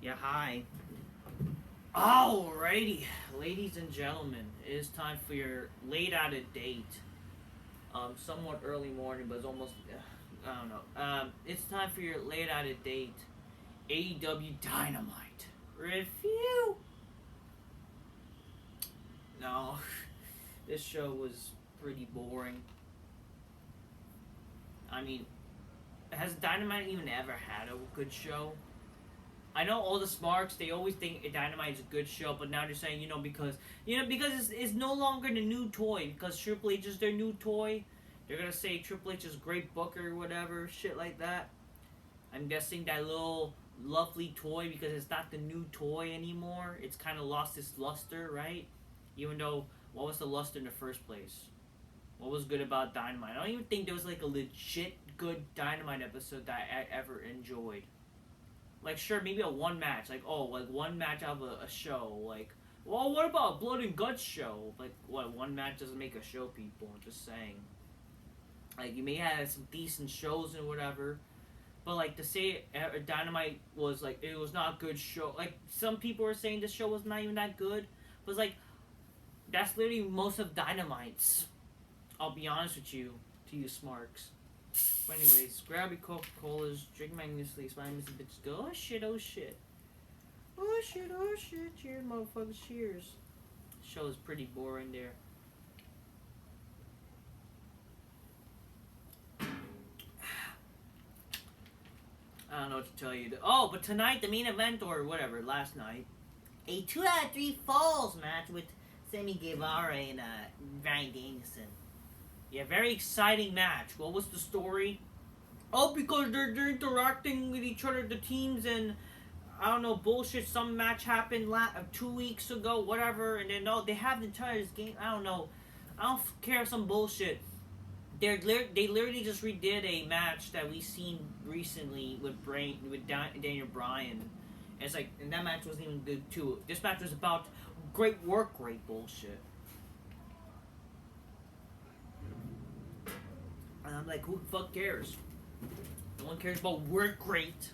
Yeah, hi. Alrighty, ladies and gentlemen, it is time for your late out of date. Somewhat early morning, but it's almost, I don't know. It's time for your late out of date AEW Dynamite review. No, this show was pretty boring. I mean, has Dynamite even ever had a good show? I know all the smarks, they always think Dynamite is a good show, but now they're saying, because it's no longer the new toy, because Triple H is their new toy. They're gonna say Triple H is a great booker or whatever, shit like that. I'm guessing that little lovely toy, because it's not the new toy anymore, it's kind of lost its luster, right? Even though, what was the luster in the first place? What was good about Dynamite? I don't even think there was like a legit good Dynamite episode that I ever enjoyed. Like, sure, maybe a one match. Like, one match out of a show. Like, well, what about a Blood and Guts show? Like, what, one match doesn't make a show, people. I'm just saying. Like, you may have some decent shows and whatever. But, like, to say Dynamite was, like, it was not a good show. Like, some people were saying the show was not even that good. But it's like, that's literally most of Dynamite's. I'll be honest with you, to you smarks. But anyways, grab your Coca-Colas, drink magnificently, smile, Mr. Bitches, go, oh shit, oh shit. Oh shit, oh shit, cheers, motherfuckers, cheers. The show is pretty boring there. I don't know what to tell you. Oh, but tonight, the main event, or whatever, last night, a 2 out of 3 falls match with Sammy Guevara and Bryan Danielson. Yeah, very exciting match. What was the story? Oh, because they're interacting with each other, the teams, and I don't know, bullshit. Some match happened 2 weeks ago, whatever, and then they have the entire game. I don't know. I don't care, some bullshit. They literally just redid a match that we seen recently with Daniel Bryan. And it's like, and that match wasn't even good too. This match was about great work rate bullshit. And I'm like, who the fuck cares? No one cares about work rate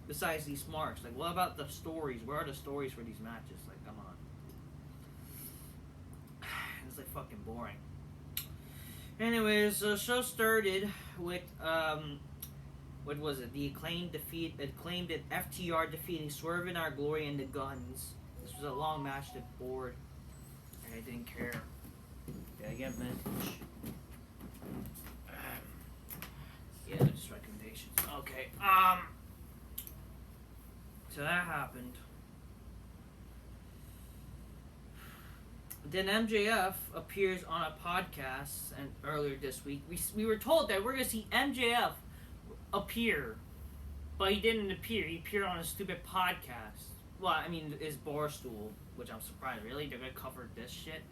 besides these marks. Like, what about the stories? Where are the stories for these matches? Like, come on. It's like fucking boring. Anyways, the show started with, what was it? The acclaimed that FTR defeating Swerve in Our Glory and the Guns. This was a long match that bored. And I didn't care. Did I get a message? Yeah, just recommendations. Okay. So that happened. Then MJF appears on a podcast, and earlier this week we were told that we're gonna see MJF appear, but he didn't appear. He appeared on a stupid podcast. Well, I mean, his Barstool, which I'm surprised. Really, they're gonna cover this shit.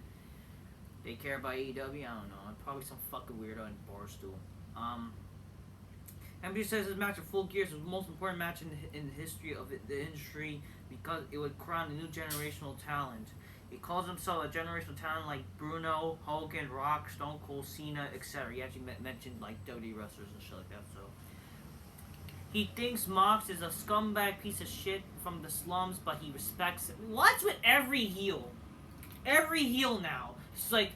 They care about AEW? I don't know. Probably some fucking weirdo in Barstool. MJF says his match of Full Gear is the most important match in the history of the industry because it would crown a new generational talent. He calls himself a generational talent like Bruno, Hogan, Rock, Stone Cold, Cena, etc. He actually mentioned like WWE wrestlers and shit like that. So he thinks Mox is a scumbag piece of shit from the slums, but he respects it. What's with every heel? Every heel now. It's like,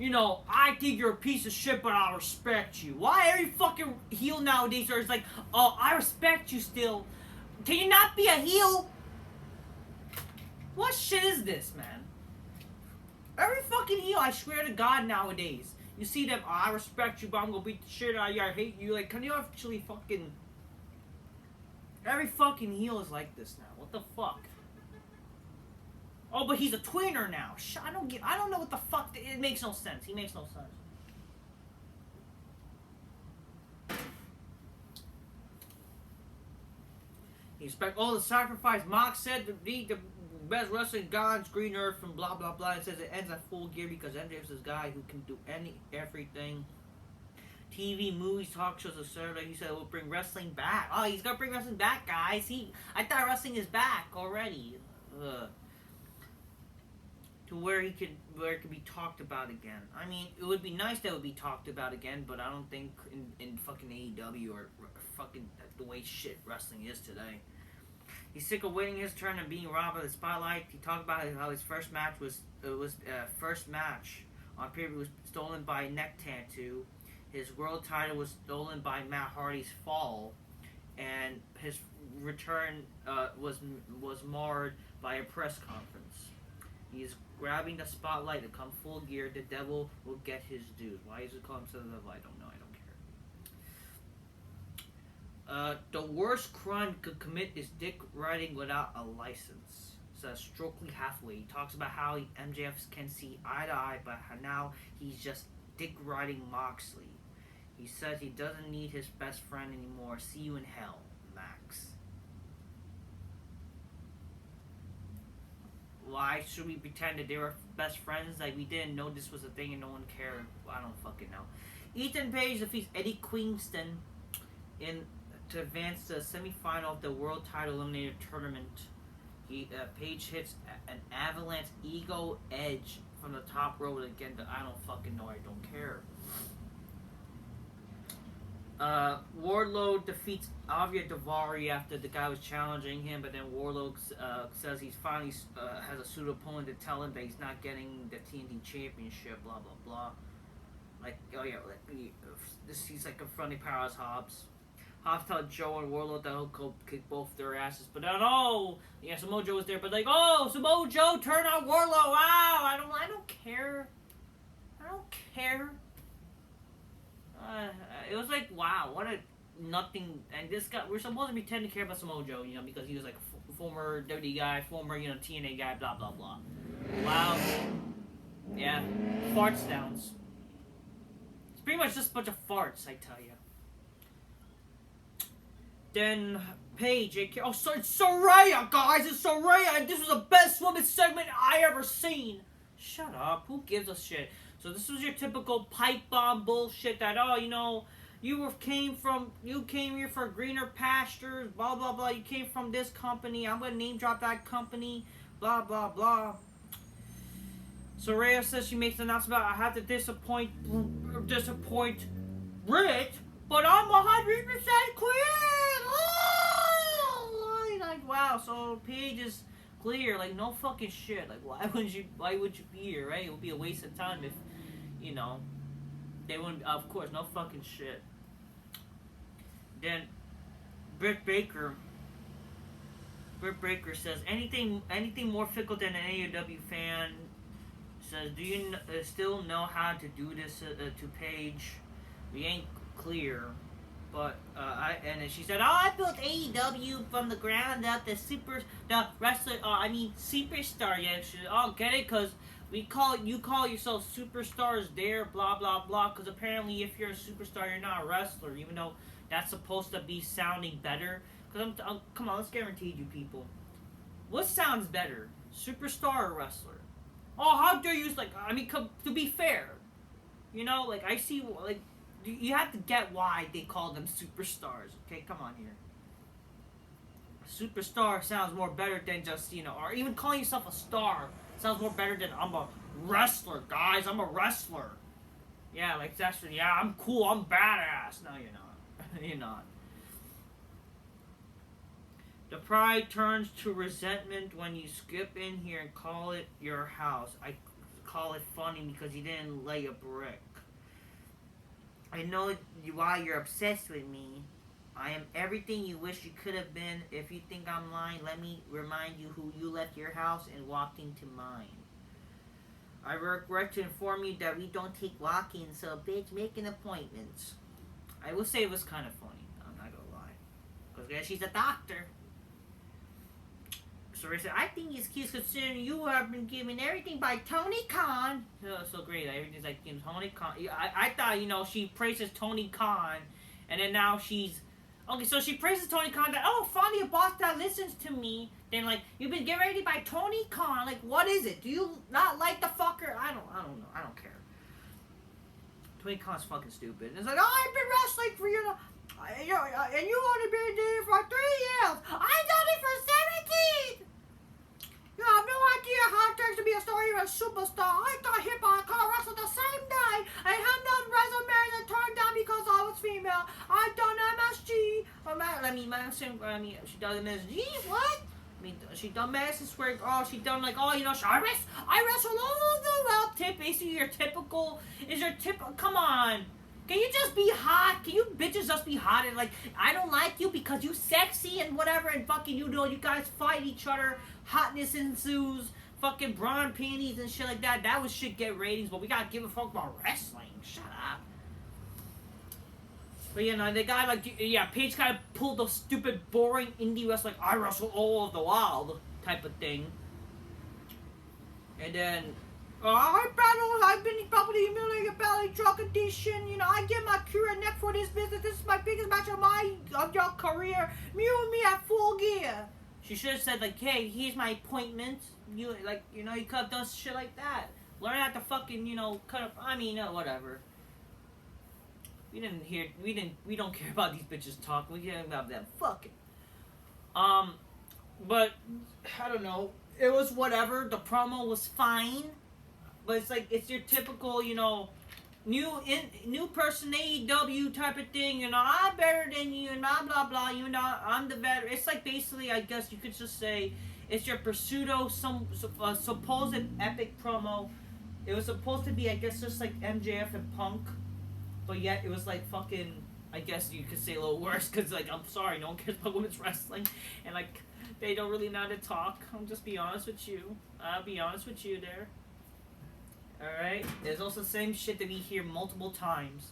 I think you're a piece of shit, but I'll respect you. Why every fucking heel nowadays is like, oh, I respect you still. Can you not be a heel? What shit is this, man? Every fucking heel, I swear to God, nowadays. You see them, oh, I respect you, but I'm gonna beat the shit out of you, I hate you. Like, can you actually fucking... Every fucking heel is like this now. What the fuck? Oh, but he's a tweener now. I don't know what the fuck. It makes no sense. He makes no sense. You expect all the sacrifice. Mox said to be the best wrestling gods, Green Earth, and blah blah blah. It says it ends at Full Gear because MJF's this guy who can do everything. TV, movies, talk shows, etc. He said we'll bring wrestling back. Oh, he's gonna bring wrestling back, guys. I thought wrestling is back already. To where it could be talked about again. I mean, it would be nice that it would be talked about again, but I don't think in fucking AEW or fucking the way shit wrestling is today. He's sick of waiting his turn and being robbed of the spotlight. He talked about how his first match was on pay-per-view was stolen by neck tattoo. His world title was stolen by Matt Hardy's fall, and his return was marred by a press conference. He's grabbing the spotlight to come full gear. The devil will get his dues. Why is it called himself the devil? I don't know. I don't care. The worst crime you could commit is dick riding without a license. Says Stokely Hathaway. He talks about how MJF can see eye to eye, but how now he's just dick riding Moxley. He says he doesn't need his best friend anymore. See you in hell, Max. Why should we pretend that they were best friends? Like, we didn't know this was a thing and no one cared. I don't fucking know. Ethan Page defeats Eddie Kingston to advance to the semifinal of the World Title Eliminator Tournament. Page hits an avalanche ego edge from the top rope again. I don't fucking know. I don't care. Wardlow defeats Avia Daivari after the guy was challenging him, but then Wardlow says he's finally has a suited opponent to tell him that he's not getting the TNT Championship, blah, blah, blah. Like, oh yeah, he's like confronting Powerhouse Hobbs. Hobbs tells Joe and Wardlow that he'll go kick both their asses, but then, yeah, Samoa Joe was there, but like, Samoa Joe, turn on Wardlow, wow, I don't care. I don't care. It was like, wow, what a nothing. And this guy, we're supposed to pretend to care about Samoa Joe, because he was like a former WWE guy, former, TNA guy, blah, blah, blah. Wow. Yeah. Fart sounds. It's pretty much just a bunch of farts, I tell you. Then, Paige, it's Saraya, guys, it's Saraya, and this was the best women's segment I ever seen. Shut up, who gives a shit? So this was your typical pipe bomb bullshit that, you came here for greener pastures, blah, blah, blah. You came from this company. I'm going to name drop that company, blah, blah, blah. Saraya says she makes an announcement about I have to disappoint Britt, but I'm 100% clear. Oh, like, wow. So Paige is clear. Like, no fucking shit. Like, why would you be here, right? It would be a waste of time if, they wouldn't, of course, no fucking shit. Then, Britt Baker says, anything more fickle than an AEW fan, says, do you still know how to do this to Paige? We ain't clear. But, and then she said, I built AEW from the ground up, superstar, yeah, get it? Because you call yourself superstars there, blah, blah, blah, because apparently if you're a superstar, you're not a wrestler, even though that's supposed to be sounding better. Because come on, let's guarantee you people. What sounds better, superstar or wrestler? Oh, how dare you, to be fair, I see, you have to get why they call them superstars, okay? Come on here. Superstar sounds more better than just, or even calling yourself a star sounds more better than I'm a wrestler, guys. I'm a wrestler. Yeah, I'm cool. I'm badass. No, you're not. You're not. The pride turns to resentment when you skip in here and call it your house. I call it funny because you didn't lay a brick. I know why you're obsessed with me. I am everything you wish you could have been. If you think I'm lying, let me remind you who you left your house and walked into mine. I regret to inform you that we don't take walk-ins, so bitch, make an appointment. I will say it was kind of funny. I'm not gonna lie. Because she's a doctor. So I said, I think it's cute considering you have been given everything by Tony Khan. So great. Everything's like, Tony Khan. I thought, she praises Tony Khan. And then now she's... Okay, so she praises Tony Khan that, finally a boss that listens to me. Then, you've been given everything by Tony Khan. What is it? Do you not like the fucker? I don't know. I don't care. Tony Khan's fucking stupid. And it's I've been wrestling for you. And you only been there for 3 years. I've done it for 17. You have no idea how it takes to be a star. You're a superstar. I got hit by a car wrestle the same day. I had no resume and turned down because I was female. I done MSG. she does it as, gee, what? I mean, she done Madison Square. Oh, she done like, oh, you know, I wrestle all the well. Basically, your typical Come on, can you just be hot? Can you bitches just be hot and like, I don't like you because you sexy and whatever, and fucking you know, you guys fight each other, hotness ensues, fucking brawn panties and shit like that. That would shit get ratings, but we gotta give a fuck about wrestling. Shut up. But you know, the guy like, yeah, Paige kind of pulled the stupid, boring indie wrestling, I wrestle all of the wild type of thing. And then, I've been probably humiliating a belly drug addiction. You know, I get my career neck for this business. This is my biggest match of your career. You and me at Full Gear. She should have said like, hey, here's my appointment. You like, you know, you could have done shit like that. Learn how to fucking, you know, cut up. I mean, whatever. We don't care about these bitches talking. We care about them fucking. But I don't know. It was whatever. The promo was fine, but it's like it's your typical, you know, new person AEW type of thing. You know, I'm better than you, and blah blah blah. You know, I'm the better. It's like basically, I guess you could just say it's your supposed epic promo. It was supposed to be, I guess, just like MJF and Punk. But yet, it was like fucking, I guess you could say a little worse, because, like, I'm sorry, no one cares about women's wrestling, and, like, they don't really know how to talk. I'll just be honest with you. I'll be honest with you there. Alright? There's also the same shit that we hear multiple times,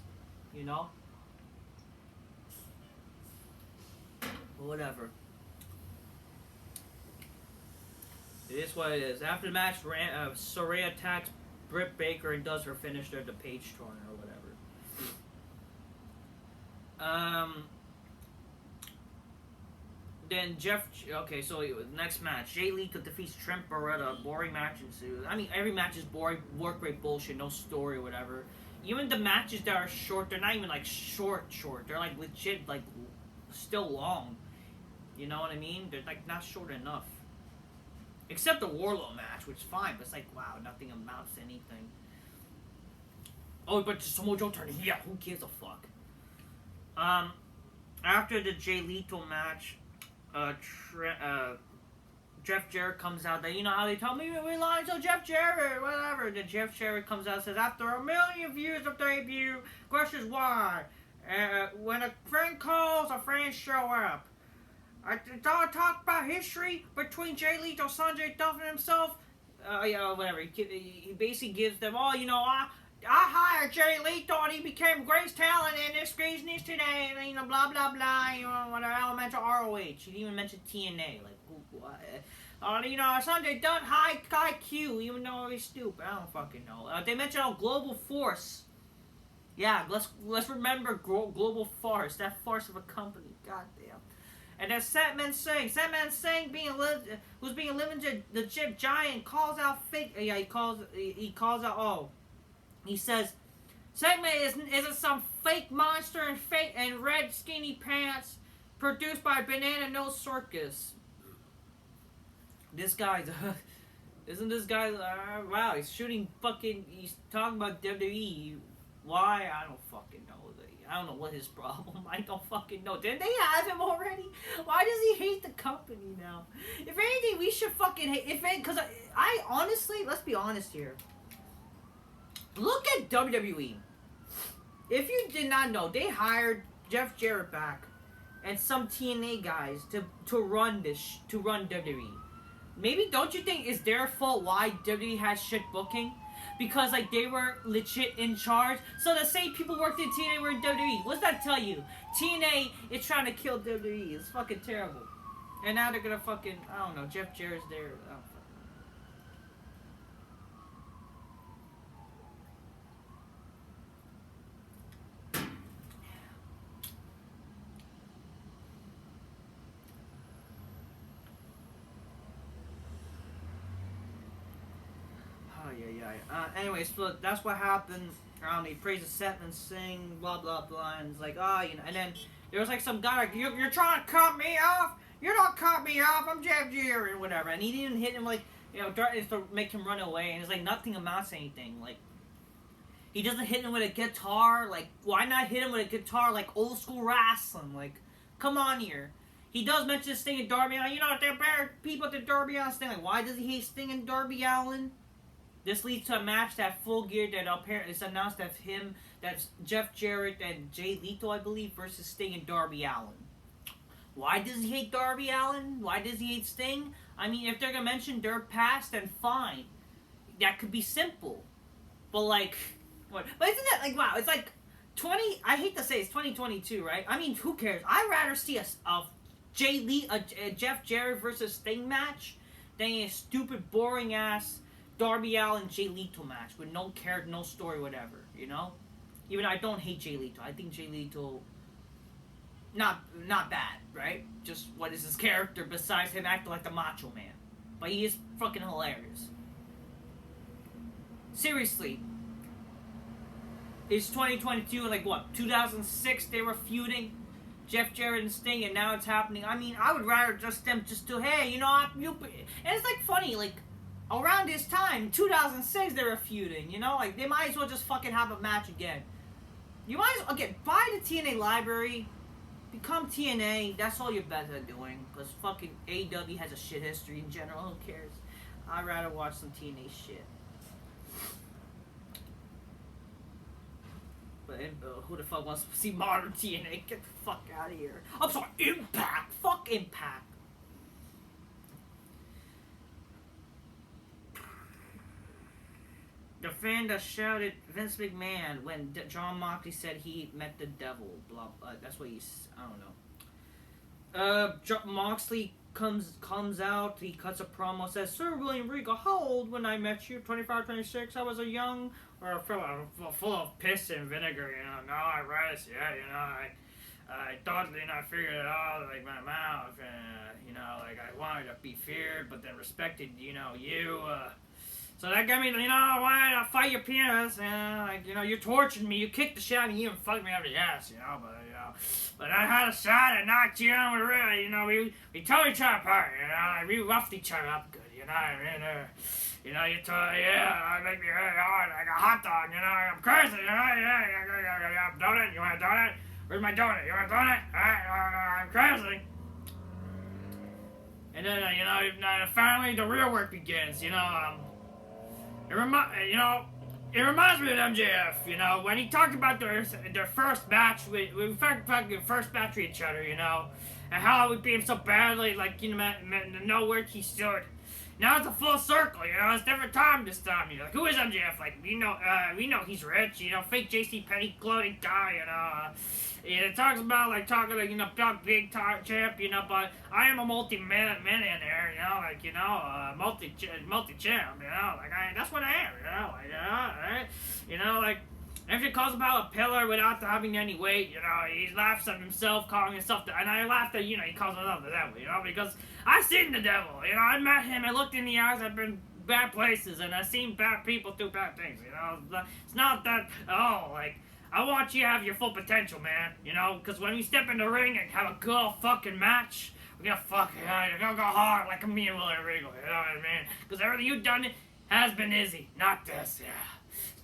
you know? But whatever. It is what it is. After the match, Saraya attacks Britt Baker and does her finisher, the Page Torn, or whatever. Then okay, so next match, Jay Lethal defeats Trent Beretta. Boring match ensues. I mean, every match is boring, work rate bullshit, no story or whatever. Even the matches that are short, they're not even like short. They're like legit, like still long. You know what I mean? They're like not short enough. Except the Warlow match, which is fine, but it's like, wow, nothing amounts to anything. Oh, but Samoa Joe turned, yeah, who gives a fuck? After the Jay Lethal match, Jeff Jarrett comes out. That, you know how they told me we lied to Jeff Jarrett, whatever. Then Jeff Jarrett comes out and says, after 1 million views of debut, question is why? When a friend calls, a friend show up. I talk about history between Jay Lethal, Sanjay Dutt, and himself. Yeah, whatever. He basically gives them, oh, you know, I hired Jay Lethal and he became greatest talent in this business today, and, you know, blah, blah, blah, you know, whatever, elemental ROH. He didn't even mention TNA, like, you know, Sanjay Dutt, high IQ, even though he's stupid. I don't fucking know. They mentioned Global Force. Yeah, let's remember Global Force, that force of a company, goddamn. And then Satman Singh who's being a legit giant, calls out fake. Yeah, he calls out. Oh, he says, Segment isn't some fake monster in red skinny pants produced by Banana Nose Circus. This guy's, isn't this guy? Wow, he's talking about WWE. Why? I don't fucking know. I don't know what his problem. I don't fucking know. Didn't they have him already? Why does he hate the company now? If anything, we should fucking hate. Because I honestly, let's be honest here. Look at WWE. If you did not know, they hired Jeff Jarrett back and some TNA guys to run WWE. Maybe don't you think it's their fault why WWE has shit booking? Because, like, they were legit in charge. So the same people worked in TNA were in WWE. What does that tell you? TNA is trying to kill WWE. It's fucking terrible. And now they're gonna fucking, I don't know, Jeff Jarrett's there. I don't fucking anyways, so that's what happened. He praises Satman Singh, blah blah blah, and it's like, you know. And then there was like some guy like, you're trying to cut me off. You're not cut me off. I'm Jeff Jarrett or whatever. And he didn't hit him like, you know, to make him run away. And it's like nothing amounts to anything. Like he doesn't hit him with a guitar. Like why not hit him with a guitar like old school wrestling? Like come on here. He does mention Sting and Darby Allin. You know, they're better people than Darby Allin. Sting, like, why does he hate Sting and Darby Allin? This leads to a match that Full Gear that apparently is announced that that's Jeff Jarrett and Jay Lethal, I believe, versus Sting and Darby Allin. Why does he hate Darby Allin? Why does he hate Sting? I mean, if they're gonna mention their past, then fine. That could be simple. But like, what? But isn't that like, wow? It's like 20. I hate to say it's 2022, right? I mean, who cares? I'd rather see a Jeff Jarrett versus Sting match than a stupid, boring ass Darby Allin Jay Lethal match with no character, no story, whatever. You know? Even though I don't hate Jay Lethal. I think Jay Lethal not bad, right? Just what is his character besides him acting like the Macho Man? But he is fucking hilarious. Seriously. It's 2022, like what, 2006 they were feuding, Jeff Jarrett and Sting, and now it's happening. I mean, I would rather just them just do, hey, you know, and it's like funny, like, around this time, 2006 they were feuding, you know, like, they might as well just fucking have a match again. You might as well, again, buy the TNA library, become TNA, that's all you're better doing, because fucking AEW has a shit history in general, who cares? I'd rather watch some TNA shit. But who the fuck wants to see modern TNA? Get the fuck out of here. I'm sorry, Impact! Fuck Impact! The fan that shouted Vince McMahon when John Moxley said he met the devil. Blah, that's what he's... I don't know. Moxley comes out, he cuts a promo, says, Sir William Regal, how old when I met you? 25, 26? I was a young... Or full of piss and vinegar, you know. No, I rest, yeah, you know. I thought, you know, I figured it out, like my mouth, you know, like I wanted to be feared, but then respected, you know, you. So that got me, you know, I wanted to fight your penis, like, you know, you tortured me, you kicked the shit out of me, you even fucked me up the ass, you know, but I had a shot, I knocked you on with real, you know, we tore each other apart, you know, we roughed each other up good, you know, I mean, you know, you told, yeah, I make me really hard like a hot dog, you know, I'm crazy, you know, yeah, donut, you want a donut? Where's my donut? You want a donut? I'm crazy. And then, you know, finally the real work begins, you know, it reminds me of MJF, you know, when he talked about their first match, first match with each other, you know, and how we beat him so badly, like, you know, nowhere he stood. Now it's a full circle, you know, it's a different time this time, you know, like, who is MJF? Like, we know he's rich, you know, fake JCPenney clothing guy, you know, it talks about, like, you know, big champ, you know, but I am a multi-millionaire, you know, like, you know, multi-champ, you know, like, that's what I am, you know, like, right? You know, like, if he calls about a pillar without having any weight, you know, he laughs at himself, calling himself, and I laughed at, you know, he calls himself the devil, you know, because I've seen the devil, you know, I met him, I looked in the eyes, I've been bad places, and I've seen bad people do bad things, you know, it's not that, like, I want you to have your full potential, man, you know, because when we step in the ring and have a good fucking match, we're gonna go hard like me and William Regal, you know what I mean, because everything you've done has been easy, not this, yeah.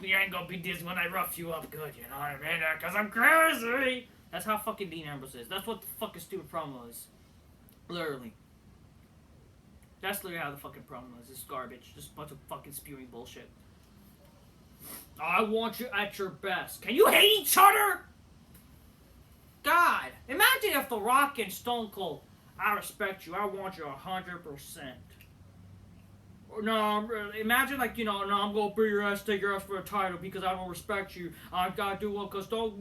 You ain't gonna be dizzy when I rough you up good, you know what I mean? Because I'm crazy! That's how fucking Dean Ambrose is. That's what the fucking stupid promo is. Literally. That's literally how the fucking promo is. It's garbage. Just a bunch of fucking spewing bullshit. I want you at your best. Can you hate each other? God. Imagine if The Rock and Stone Cold, I respect you. I want you 100%. No, imagine like, you know, no, I'm gonna beat your ass, take your ass for a title because I don't respect you. I gotta do what because Stone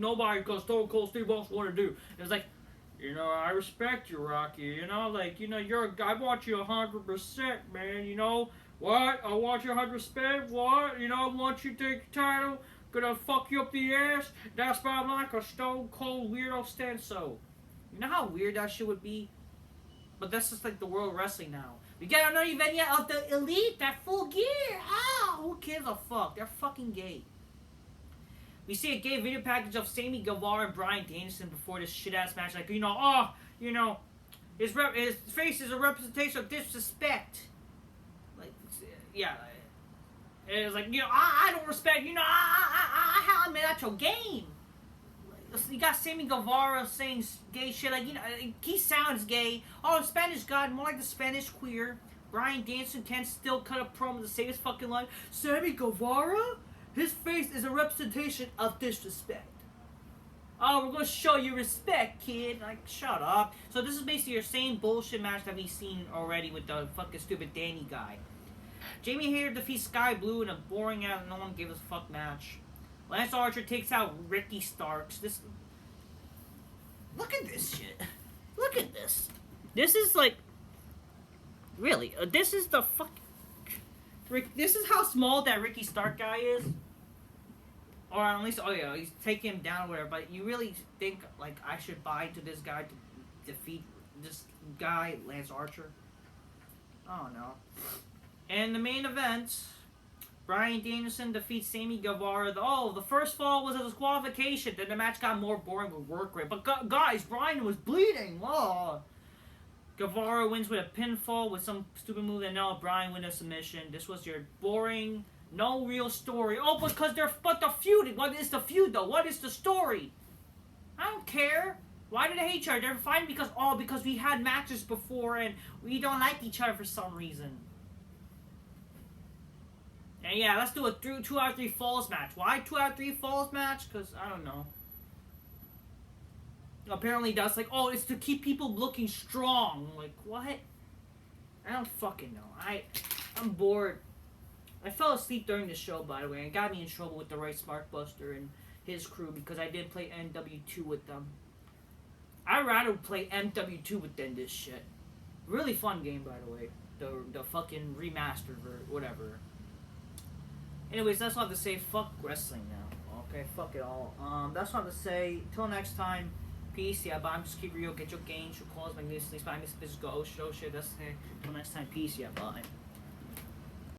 Cold Steve Austin want to do. It's like, you know, I respect you, Rocky. You know, like, you know, I want you 100%, man. You know what? I want you 100%. What? You know, I want you to take the title. Gonna fuck you up the ass. That's why I'm like a Stone Cold weirdo stand so. You know how weird that shit would be? But that's just like the world of wrestling now. We got another event yet of the Elite, that Full Gear. Who gives a fuck? They're fucking gay. We see a gay video package of Sammy Guevara and Bryan Danielson before this shit-ass match. Like, you know, his face is a representation of disrespect. Like, yeah. It's like, you know, I don't respect, you know, I'm at your game. you got Sammy Guevara saying gay shit, like, you know, he sounds gay. Oh, Spanish God, more like the Spanish queer. Bryan Danielson can still cut a promo to save his fucking life. Sammy Guevara? His face is a representation of disrespect. Oh, we're gonna show you respect, kid. Like, shut up. So this is basically your same bullshit match that we've seen already with the fucking stupid Danny guy. Jamie Hayter defeats Sky Blue in a boring out, no one gave us a fuck match. Lance Archer takes out Ricky Starks. This. Look at this shit. Look at this. This is like. Really, this is the fuck. This is how small that Ricky Stark guy is. Or at least, oh yeah, he's taking him down, or whatever. But you really think, like, I should buy into this guy to defeat this guy, Lance Archer? Oh no. And the main event, Bryan Danielson defeats Sammy Guevara. The first fall was a disqualification. Then the match got more boring with work rate. But guys, Bryan was bleeding. Oh. Guevara wins with a pinfall with some stupid move, and now Bryan wins a submission. This was your boring, no real story. Oh, because they're feuding. What is the feud though? What is the story? I don't care. Why do they hate each other? They're fighting because we had matches before and we don't like each other for some reason. And yeah, let's do a 2 out of 3 falls match. Why 2 out of 3 falls match? Because I don't know. Apparently that's like, oh, it's to keep people looking strong. Like, what? I don't fucking know. I'm bored. I fell asleep during the show, by the way. It got me in trouble with the Right Sparkbuster and his crew because I did play MW2 with them. I'd rather play MW2 with them this shit. Really fun game, by the way. The fucking remastered or whatever. Anyways, that's all I have to say. Fuck wrestling now. Okay, fuck it all. That's all I have to say. Till next time. Peace, yeah, but I'm just keep real, get your gains, your calls, magnificently, spy, miss, business, go, oh shit, that's it. Till next time, peace, yeah, bye.